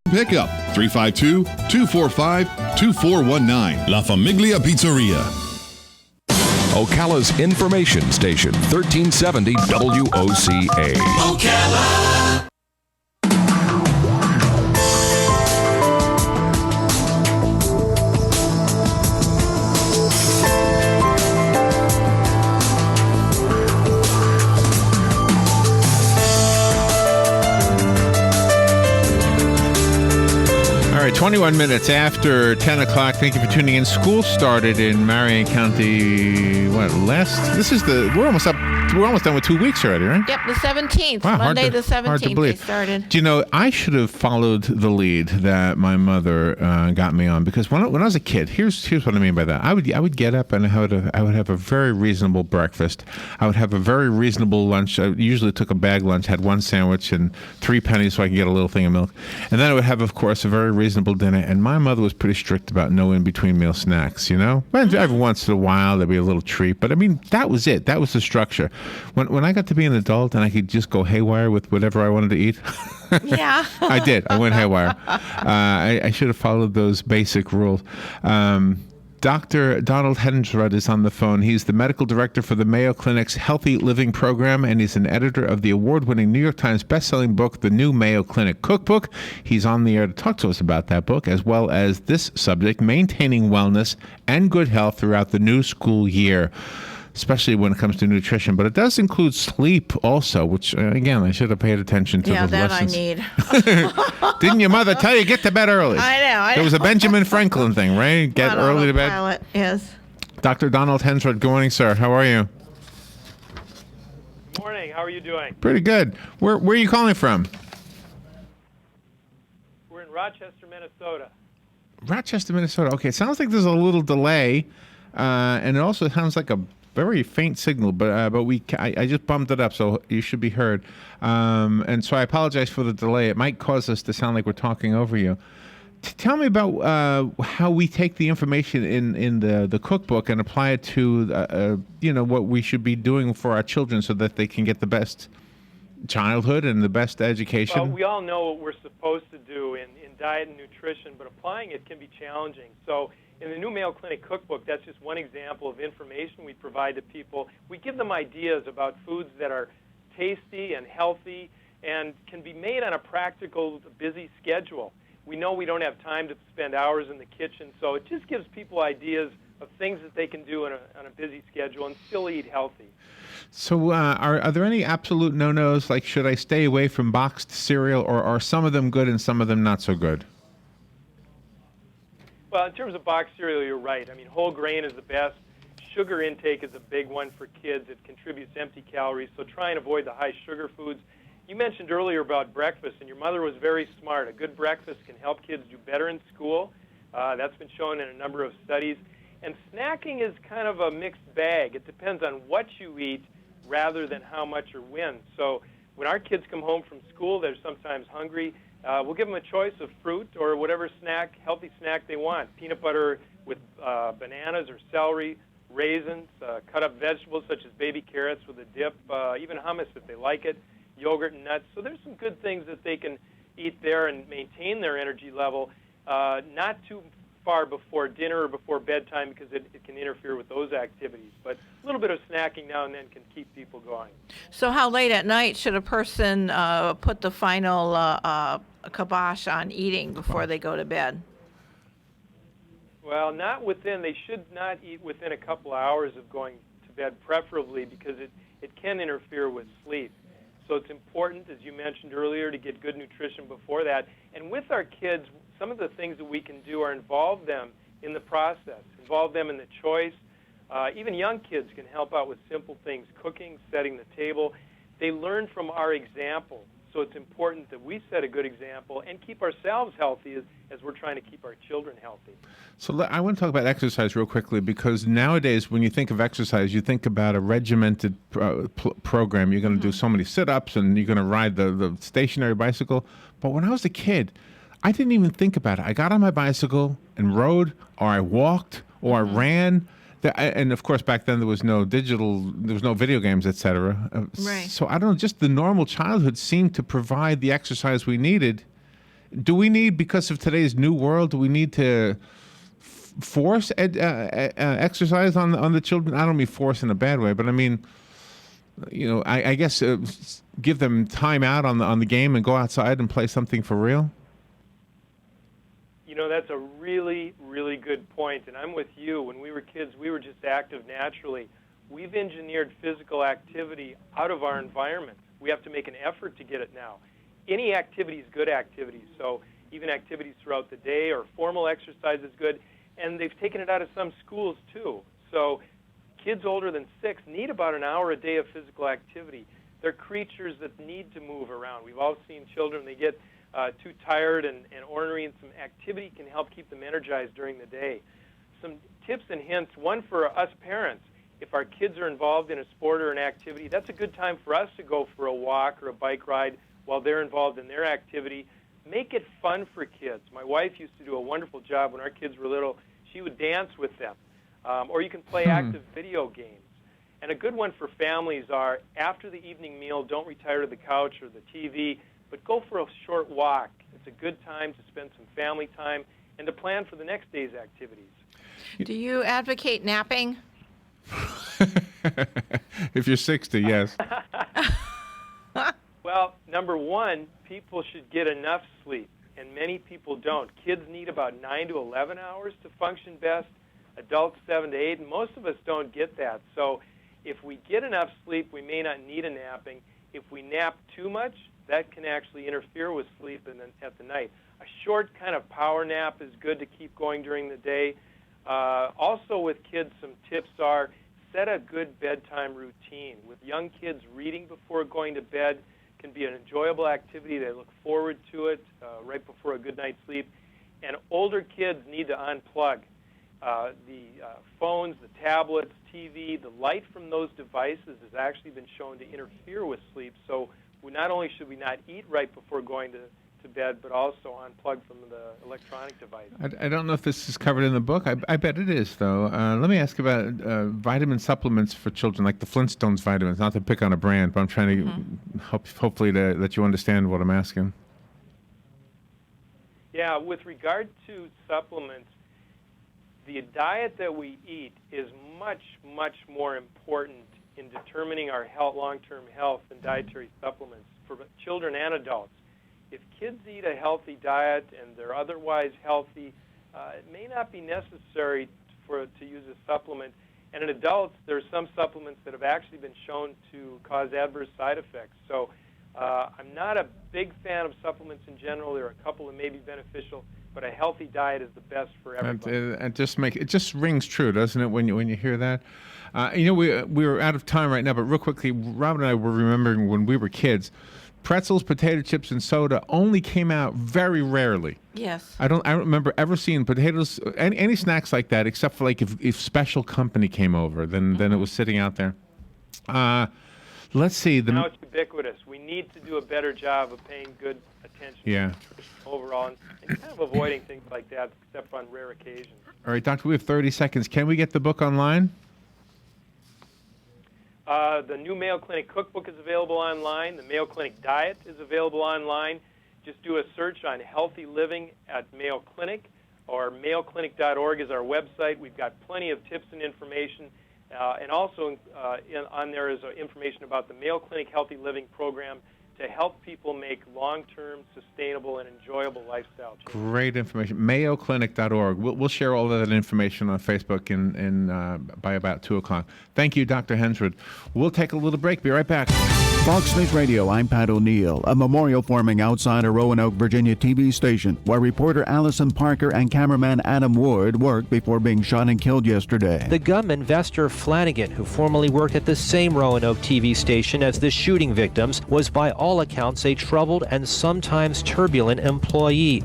Pickup 352-245-2419. La Famiglia Pizzeria. Ocala's information station, 1370 WOCA. Ocala. All right, 21 minutes after 10 o'clock. Thank you for tuning in. School started in Marion County, we're almost done with 2 weeks already, right? Yep, the 17th. Wow, Monday the hard to 17th they believe. started. Do you know, I should have followed the lead that my mother got me on, because when I was a kid, here's what I mean by that. I would get up and I would have a very reasonable breakfast. I would have a very reasonable lunch. I usually took a bag lunch, had one sandwich and 3 pennies so I could get a little thing of milk. And then I would have, of course, a very reasonable dinner. And my mother was pretty strict about no in-between meal snacks, you know? And every once in a while, there'd be a little treat. But, I mean, that was it. That was the structure. When I got to be an adult and I could just go haywire with whatever I wanted to eat. Yeah. I did. I went haywire. I should have followed those basic rules. Dr. Donald Hensrud is on the phone. He's the medical director for the Mayo Clinic's Healthy Living Program, and he's an editor of the award-winning New York Times bestselling book, The New Mayo Clinic Cookbook. He's on the air to talk to us about that book, as well as this subject, maintaining wellness and good health throughout the new school year, especially when it comes to nutrition. But it does include sleep also, which, again, I should have paid attention to. Yeah, the that lessons. I need. Didn't your mother tell you get to bed early? I know. It was a Benjamin Franklin thing, right? Get On early to bed. autopilot, yes. Dr. Donald Hensrud, good morning, sir. How are you? Good morning. How are you doing? Pretty good. Where are you calling from? We're in Rochester, Minnesota. Rochester, Minnesota. Okay, it sounds like there's a little delay, and it also sounds like a very faint signal, but I just bumped it up, so you should be heard. And so I apologize for the delay. It might cause us to sound like we're talking over you. Tell me about how we take the information in the cookbook and apply it to what we should be doing for our children so that they can get the best childhood and the best education. Well, we all know what we're supposed to do in diet and nutrition, but applying it can be challenging. So in the new Mayo Clinic Cookbook, that's just one example of information we provide to people. We give them ideas about foods that are tasty and healthy and can be made on a practical, busy schedule. We know we don't have time to spend hours in the kitchen, so it just gives people ideas of things that they can do on a busy schedule and still eat healthy. So are there any absolute no-nos, like should I stay away from boxed cereal, or are some of them good and some of them not so good? Well, in terms of boxed cereal, you're right. I mean, whole grain is the best. Sugar intake is a big one for kids. It contributes empty calories, so try and avoid the high sugar foods. You mentioned earlier about breakfast, and your mother was very smart. A good breakfast can help kids do better in school. That's been shown in a number of studies. And snacking is kind of a mixed bag. It depends on what you eat rather than how much or when. So when our kids come home from school, they're sometimes hungry. We'll give them a choice of fruit or whatever healthy snack they want. Peanut butter with bananas or celery, raisins, cut up vegetables such as baby carrots with a dip, even hummus if they like it, yogurt and nuts. So there's some good things that they can eat there and maintain their energy level, not too far before dinner or before bedtime because it can interfere with those activities. But a little bit of snacking now and then can keep people going. So how late at night should a person put the final kibosh on eating before they go to bed? Well, they should not eat within a couple hours of going to bed, preferably because it can interfere with sleep. So it's important, as you mentioned earlier, to get good nutrition before that. And with our kids, some of the things that we can do are involve them in the process, involve them in the choice. Even young kids can help out with simple things, cooking, setting the table. They learn from our example. So it's important that we set a good example and keep ourselves healthy as we're trying to keep our children healthy. So I want to talk about exercise real quickly, because nowadays when you think of exercise, you think about a regimented program. You're going to do so many sit-ups and you're going to ride the stationary bicycle. But when I was a kid, I didn't even think about it. I got on my bicycle and rode, or I walked, or I ran. And of course, back then there was no video games, etc. Right. So I don't know, just the normal childhood seemed to provide the exercise we needed, Do we need, because of today's new world, do we need to force exercise on the children? I don't mean force in a bad way, but I mean, I guess give them time out on the game and go outside and play something for real. That's a really, really good point, and I'm with you. When we were kids, we were just active naturally. We've engineered physical activity out of our environment. We have to make an effort to get it now. Any activity is good activity, so even activities throughout the day or formal exercise is good, and they've taken it out of some schools too. So kids older than 6 need about an hour a day of physical activity. They're creatures that need to move around. We've all seen children, they get too tired and ornery, and some activity can help keep them energized during the day. Some tips and hints, one for us parents. If our kids are involved in a sport or an activity, that's a good time for us to go for a walk or a bike ride while they're involved in their activity. Make it fun for kids. My wife used to do a wonderful job when our kids were little. She would dance with them. Or you can play active video games. And a good one for families are, after the evening meal, don't retire to the couch or the TV, but go for a short walk. It's a good time to spend some family time and to plan for the next day's activities. Do you advocate napping? If you're 60, yes. Well, number one, people should get enough sleep, and many people don't. Kids need about 9 to 11 hours to function best, adults 7 to 8, and most of us don't get that. So if we get enough sleep, we may not need a napping. If we nap too much, that can actually interfere with sleep at the night. A short kind of power nap is good to keep going during the day. Also with kids, some tips are set a good bedtime routine. With young kids, reading before going to bed can be an enjoyable activity. They look forward to it right before a good night's sleep. And older kids need to unplug. The phones, the tablets, TV, the light from those devices has actually been shown to interfere with sleep. So not only should we not eat right before going to bed, but also unplug from the electronic device. I don't know if this is covered in the book. I bet it is, though. Let me ask about vitamin supplements for children, like the Flintstones vitamins. Not to pick on a brand, but I'm trying to hopefully to let you understand what I'm asking. Yeah, with regard to supplements, the diet that we eat is much, much more important in determining our long-term health than dietary supplements for children and adults. If kids eat a healthy diet and they're otherwise healthy, it may not be necessary to use a supplement. And in adults, there are some supplements that have actually been shown to cause adverse side effects. So I'm not a big fan of supplements in general. There are a couple that may be beneficial, but a healthy diet is the best for everybody. It just rings true, doesn't it, when you hear that? We're out of time right now, but real quickly, Robin and I were remembering when we were kids, pretzels, potato chips, and soda only came out very rarely. Yes. I don't remember ever seeing potatoes, any snacks like that, except for like if special company came over, then it was sitting out there. Let's see. Now it's ubiquitous. We need to do a better job of paying good attention to nutrition overall and kind of avoiding things like that, except on rare occasions. All right, Doctor, we have 30 seconds. Can we get the book online? The new Mayo Clinic Cookbook is available online. The Mayo Clinic Diet is available online. Just do a search on healthy living at Mayo Clinic, or mayoclinic.org is our website. We've got plenty of tips and information. And also on there is information about the Mayo Clinic Healthy Living Program to help people make long-term, sustainable, and enjoyable lifestyle changes. Great information. mayoclinic.org. We'll share all of that information on Facebook by about 2 o'clock. Thank you, Dr. Hensrud. We'll take a little break. Be right back. Fox News Radio, I'm Pat O'Neill. A memorial forming outside a Roanoke, Virginia TV station where reporter Allison Parker and cameraman Adam Ward worked before being shot and killed yesterday. The gunman, Vester Flanagan, who formerly worked at the same Roanoke TV station as the shooting victims, was by all accounts a troubled and sometimes turbulent employee.